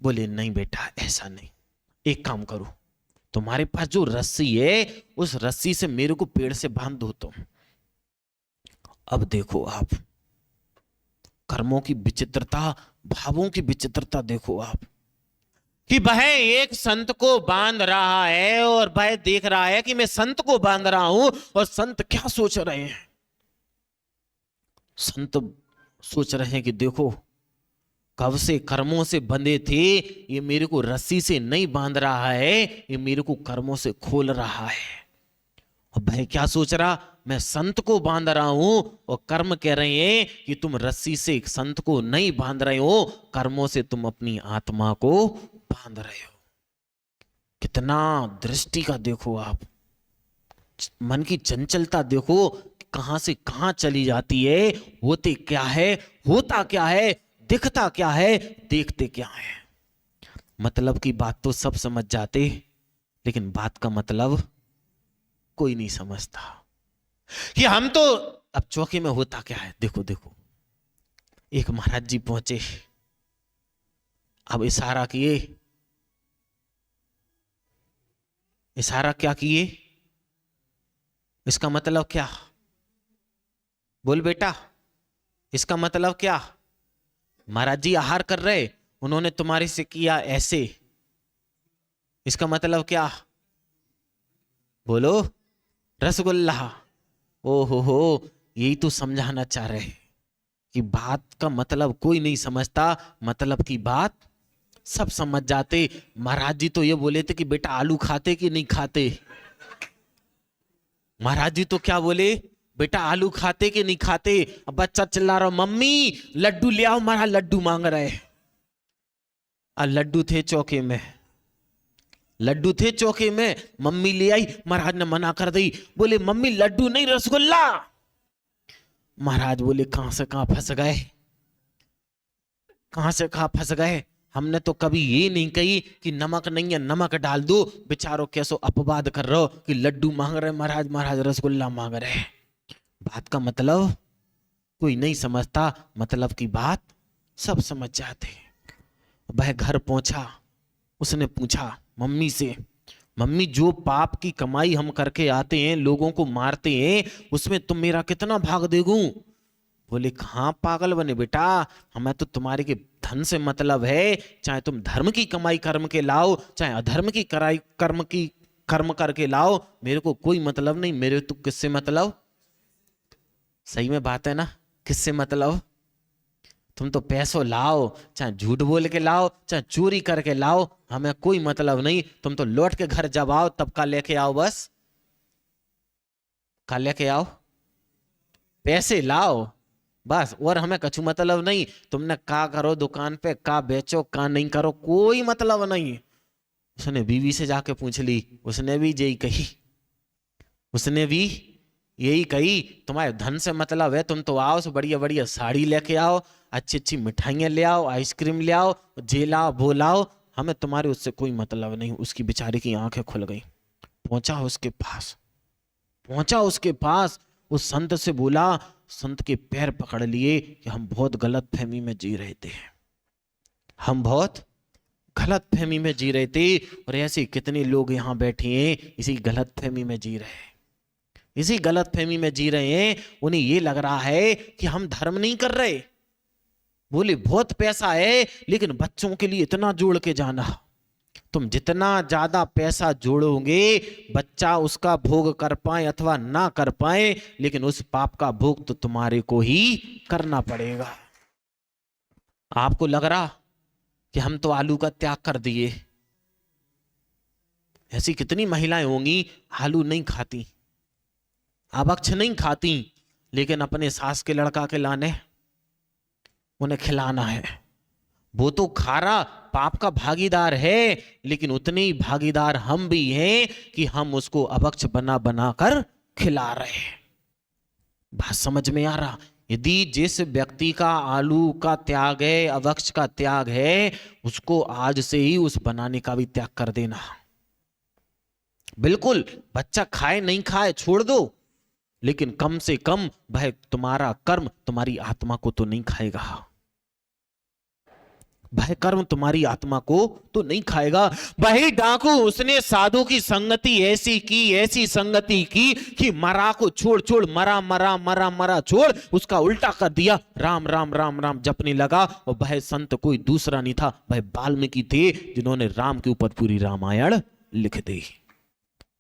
बोले नहीं बेटा ऐसा नहीं, एक काम करो, तुम्हारे पास जो रस्सी है उस रस्सी से मेरे को पेड़ से बांध दो तुम। अब देखो आप कर्मों की विचित्रता, भावों की विचित्रता देखो आप, कि वह एक संत को बांध रहा है और वह देख रहा है कि मैं संत को बांध रहा हूं, और संत क्या सोच रहे हैं? संत सोच रहे हैं कि देखो कब से कर्मों से बंधे थे, ये मेरे को रस्सी से नहीं बांध रहा है, ये मेरे को कर्मों से खोल रहा है। और भाई क्या सोच रहा, मैं संत को बांध रहा हूं, और कर्म कह रहे हैं कि तुम रस्सी से संत को नहीं बांध रहे हो, कर्मों से तुम अपनी आत्मा को बांध रहे हो। कितना दृष्टि का देखो आप, मन की चंचलता देखो, कहां से कहां चली जाती है। होते क्या है, होता क्या है, दिखता क्या है, देखते क्या है। मतलब की बात तो सब समझ जाते, लेकिन बात का मतलब कोई नहीं समझता। कि हम तो अब चौके में होता क्या है, देखो देखो एक महाराज जी पहुंचे, अब इशारा किए, इशारा क्या किए, इसका मतलब क्या, बोल बेटा, इसका मतलब क्या। महाराज जी आहार कर रहे, उन्होंने तुम्हारे से किया ऐसे, इसका मतलब क्या, बोलो, रसगुल्ला। ओ हो, यही तो समझाना चाह रहे हैं कि बात का मतलब कोई नहीं समझता, मतलब की बात सब समझ जाते। महाराज जी तो ये बोले थे कि बेटा आलू खाते कि नहीं खाते। महाराज जी तो क्या बोले, बेटा आलू खाते कि नहीं खाते। अब बच्चा चिल्ला रहा, मम्मी लड्डू ले आओ, महाराज लड्डू मांग रहे। और लड्डू थे चौके में, लड्डू थे चौके में, मम्मी ले आई, महाराज ने मना कर दी, बोले मम्मी लड्डू नहीं रसगुल्ला। महाराज बोले कहां से कहां फंस गए, कहां से कहां फंस गए। हमने तो कभी ये नहीं कही कि नमक नहीं है नमक डाल दो। बेचारों कैसो अपवाद कर रहे हो कि लड्डू मांग रहे महाराज, महाराज रसगुल्ला मांग रहे। बात का मतलब कोई नहीं समझता, मतलब की बात सब समझ जाते। वह घर पहुंचा, उसने पूछा मम्मी से, मम्मी जो पाप की कमाई हम करके आते हैं, लोगों को मारते हैं, उसमें तुम मेरा कितना भाग देगू। बोले कहां पागल बने बेटा, हमें तो तुम्हारे के धन से मतलब है। चाहे तुम धर्म की कमाई कर्म के लाओ, चाहे अधर्म की कराई कर्म करके लाओ, मेरे को कोई मतलब नहीं। मेरे तो किससे मतलब, सही में बात है ना, किससे मतलब। तुम तो पैसों लाओ, चाहे झूठ बोल के लाओ, चाहे चोरी करके लाओ, हमें कोई मतलब नहीं। तुम तो लौट के घर जब आओ तब का लेके आओ, बस का लेके आओ, पैसे लाओ बस, और हमें कछु मतलब नहीं। तुमने का करो दुकान पे, का बेचो का नहीं करो, कोई मतलब नहीं। उसने बीवी से जाके पूछ ली, उसने भी यही कही, उसने भी यही कही, तुम्हारे धन से मतलब है। तुम तो आओ, बढ़िया बढ़िया साड़ी लेके आओ, अच्छी अच्छी मिठाइयां ले आओ, आइसक्रीम ले आओ, जे लाओ वो लाओ, हमें तुम्हारे उससे कोई मतलब नहीं। उसकी बेचारी की आंखें खुल गई। पहुंचा उसके पास, पहुंचा उसके पास, उस संत से बोला, संत के पैर पकड़ लिए कि हम बहुत गलत फहमी में जी रहे थे, हम बहुत गलत फहमी में जी रहे थे, और ऐसे कितने लोग यहाँ बैठे हैं इसी गलत फहमी में जी रहे हैं, इसी गलत फहमी में जी रहे हैं। उन्हें ये लग रहा है कि हम धर्म नहीं कर रहे। बोले बहुत पैसा है, लेकिन बच्चों के लिए इतना जोड़ के जाना, तुम जितना ज्यादा पैसा जोड़ोगे बच्चा उसका भोग कर पाए अथवा ना कर पाए, लेकिन उस पाप का भोग तो तुम्हारे को ही करना पड़ेगा। आपको लग रहा कि हम तो आलू का त्याग कर दिए, ऐसी कितनी महिलाएं होंगी आलू नहीं खाती, अभक्ष नहीं खाती, लेकिन अपने सास के लड़का के लाने उन्हें खिलाना है। वो तो खारा पाप का भागीदार है, लेकिन उतने ही भागीदार हम भी हैं कि हम उसको अभक्ष बना बना कर खिला रहे हैं। बात समझ में आ रहा। यदि जिस व्यक्ति का आलू का त्याग है, अभक्ष का त्याग है, उसको आज से ही उस बनाने का भी त्याग कर देना। बिल्कुल, बच्चा खाए नहीं खाए छोड़ दो, लेकिन कम से कम भाई तुम्हारा कर्म तुम्हारी आत्मा को तो नहीं खाएगा, भाई कर्म तुम्हारी आत्मा को तो नहीं खाएगा। भाई डाकू, उसने साधु की संगति ऐसी की, ऐसी संगति की कि मरा को छोड़ छोड़, मरा मरा मरा मरा छोड़, उसका उल्टा कर दिया, राम राम राम राम जपने लगा। और भाई संत कोई दूसरा नहीं था, भाई वाल्मीकि थे, जिन्होंने राम के ऊपर पूरी रामायण लिख दी।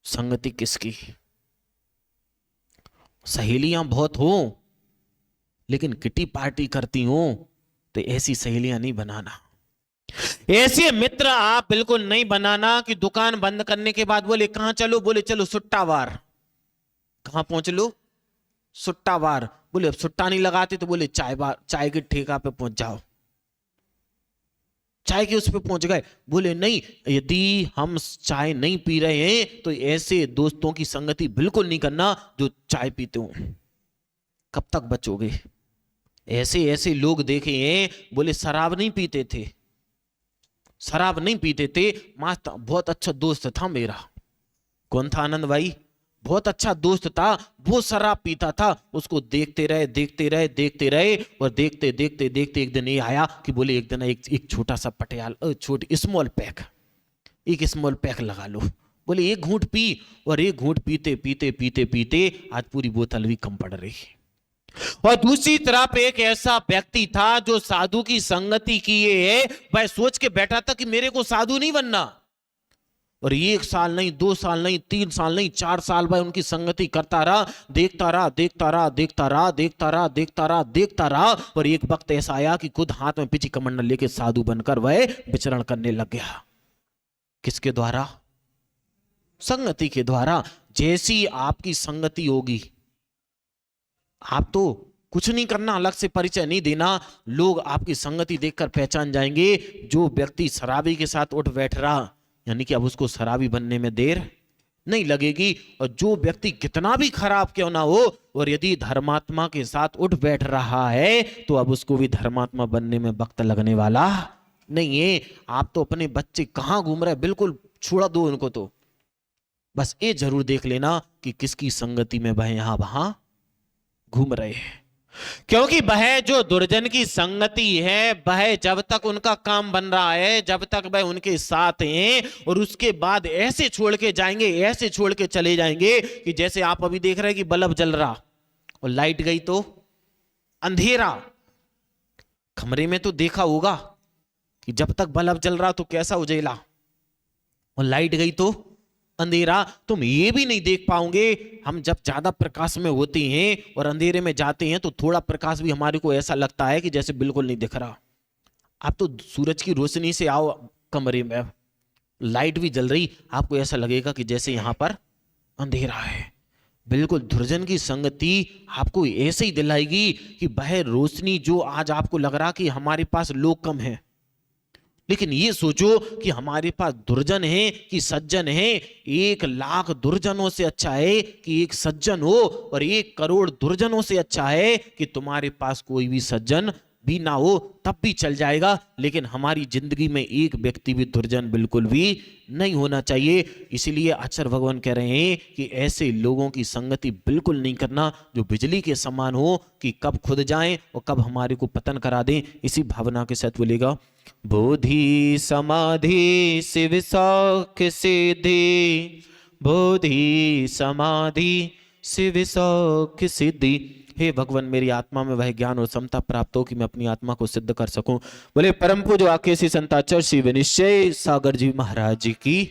संगति किसकी, सहेलियां बहुत हो, लेकिन किटी पार्टी करती हो तो ऐसी सहेलियां नहीं बनाना, ऐसे मित्र आप बिल्कुल नहीं बनाना कि दुकान बंद करने के बाद बोले कहां चलो, बोले चलो सुट्टावार। कहां पहुंच लो, सुट्टावार। बोले अब सुट्टा नहीं लगाते तो बोले चाय बार, चाय के ठेका पे पहुंच जाओ, चाय के उस पे पहुंच गए। बोले नहीं, यदि हम चाय नहीं पी रहे हैं तो ऐसे दोस्तों की संगति बिल्कुल नहीं करना जो चाय पीते हो। कब तक बचोगे। ऐसे ऐसे लोग देखे हैं, बोले शराब नहीं पीते थे, शराब नहीं पीते थे, मस्त बहुत अच्छा दोस्त था मेरा। कौन था आनंद भाई, बहुत अच्छा दोस्त था, वो शराब पीता था, उसको देखते रहे देखते रहे देखते रहे, और देखते देखते देखते एक दिन ये आया कि बोले एक दिन एक छोटा सा पटियाल छोटी स्मॉल पैक, एक स्मॉल पैक लगा लो। बोले एक घूंट पी, और एक घूंट पीते पीते पीते पीते आज पूरी बोतल भी कम पड़ रही। और दूसरी तरफ एक ऐसा व्यक्ति था जो साधु की संगति किए है, वह सोच के बैठा था कि मेरे को साधु नहीं बनना, और 1 साल नहीं, 2 साल नहीं, 3 साल नहीं, 4 साल भाई उनकी संगति करता रहा, देखता रहा देखता रहा देखता रहा देखता रहा देखता रहा देखता रहा, और एक वक्त ऐसा आया कि खुद हाथ में पिची कमंडल लेके साधु बनकर वह विचरण करने लग गया। किसके द्वारा? संगति के द्वारा। जैसी आपकी संगति होगी, आप तो कुछ नहीं करना, अलग से परिचय नहीं देना, लोग आपकी संगति देखकर पहचान जाएंगे। जो व्यक्ति शराबी के साथ उठ बैठ रहा, यानी कि अब उसको शराबी बनने में देर नहीं लगेगी, और जो व्यक्ति कितना भी खराब क्यों ना हो, और यदि धर्मात्मा के साथ उठ बैठ रहा है तो अब उसको भी धर्मात्मा बनने में वक्त लगने वाला नहीं है। आप तो अपने बच्चे कहां घूम रहे, बिल्कुल छोड़ा दो उनको, तो बस ये जरूर देख लेना कि किसकी संगति में वह यहां वहां घूम रहे हैं। क्योंकि वह जो दुर्जन की संगति है, वह जब तक उनका काम बन रहा है, जब तक वह उनके साथ हैं, और उसके बाद ऐसे छोड़ के जाएंगे, ऐसे छोड़ के चले जाएंगे कि जैसे आप अभी देख रहे हैं कि बल्ब जल रहा और लाइट गई तो अंधेरा। कमरे में तो देखा होगा कि जब तक बल्ब जल रहा तो कैसा उजेला, और लाइट गई तो अंधेरा। तुम ये भी नहीं देख पाओगे। हम जब ज्यादा प्रकाश में होते हैं और अंधेरे में जाते हैं तो थोड़ा प्रकाश भी हमारे को ऐसा लगता है कि जैसे बिल्कुल नहीं दिख रहा। आप तो सूरज की रोशनी से आओ कमरे में, लाइट भी जल रही, आपको ऐसा लगेगा कि जैसे यहां पर अंधेरा है। बिल्कुल दुर्जन की संगति आपको ऐसे ही दिलाएगी कि वह रोशनी जो आज आपको लग रहा कि हमारे पास लोग कम हैं, लेकिन ये सोचो कि हमारे पास दुर्जन है कि सज्जन है। 1 लाख दुर्जनों से अच्छा है कि एक सज्जन हो, और 1 करोड़ दुर्जनों से अच्छा है कि तुम्हारे पास कोई भी सज्जन भी ना हो, तब भी चल जाएगा। लेकिन हमारी जिंदगी में एक व्यक्ति भी दुर्जन बिल्कुल भी नहीं होना चाहिए। इसीलिए आचार्य भगवान कह रहे हैं कि ऐसे लोगों की संगति बिल्कुल नहीं करना जो बिजली के समान हो, कि कब खुद जाएं और कब हमारे को पतन करा दें। इसी भावना के साथ बोलेगा, बोधि समाधि शिव सौख्य सिद्धि, बोधि समाधि शिव सौख्य सिद्धि। हे भगवान, मेरी आत्मा में वह ज्ञान और समता प्राप्त हो कि मैं अपनी आत्मा को सिद्ध कर सकूं। बोले परम पूज्य आकेशी संताचार्य श्री विनिश्चय सागर जी महाराज जी की।